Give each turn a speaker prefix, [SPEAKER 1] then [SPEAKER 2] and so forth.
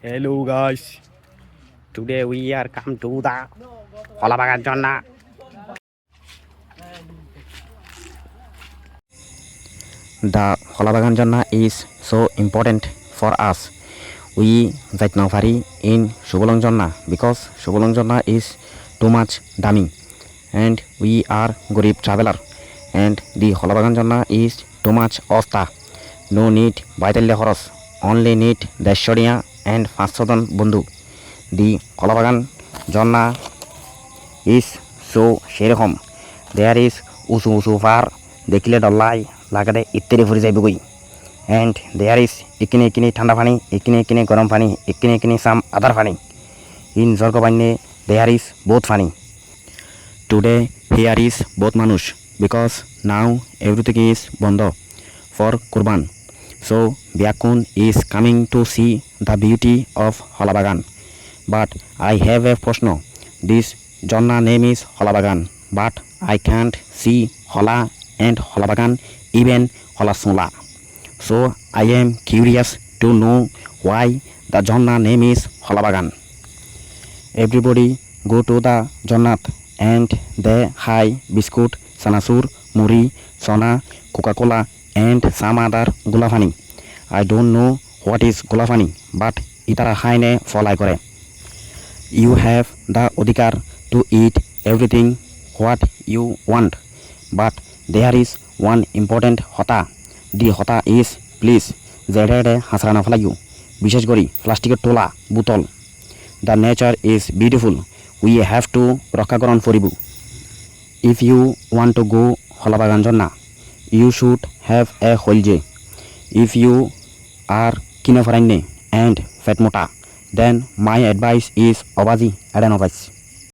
[SPEAKER 1] Hello guys, today we are come to the Holabagan Jonna. The Holabagan Jonna is so important for us. We right now in Shubolong Jonna because Shubolong Jonna is too much dummy and we are Gurib traveler and the Holabagan Jonna is too much Osta. No need vital horse, only need Dashodia and Fasodon Bundu. The Holabagan Jonna is so সেরকম there is উঁচু উঁচু পার দেখিলে ডর লাগাতে ইত্যাদি ফুরি যাইব গই and there is একিনে ঠান্ডা পানি একিনে গরম পানি একিনে সাম আদার পানি in জর্গবান্যে there is both পানি today here is both মানুষ because now everything is বন্ধ for Kurban so Byakun is coming to see the beauty of Holabagan but I have a প্রশ্ন this Jonna name is Holabagan but I can't see Hola and Holabagan even Holasula so I am curious to know why the Jonna name is Holabagan everybody go to the Jonnat and they buy biscuit sanasur muri sona Coca-Cola and some other gulafani I don't know what is gulafani but itara haine folai kore you have the অধিকার to eat everything what you want but there is one important hota the hota is please জেডে হাসরা না ফেলাইও বিশেষ করে প্লাস্টিকের টোলা বোতল the nature is beautiful we have to রক্ষাকরণ করিব if you want to go Holabagan Jonna you should have a holje if you are kine and fat mota then my advice is obaji adan advice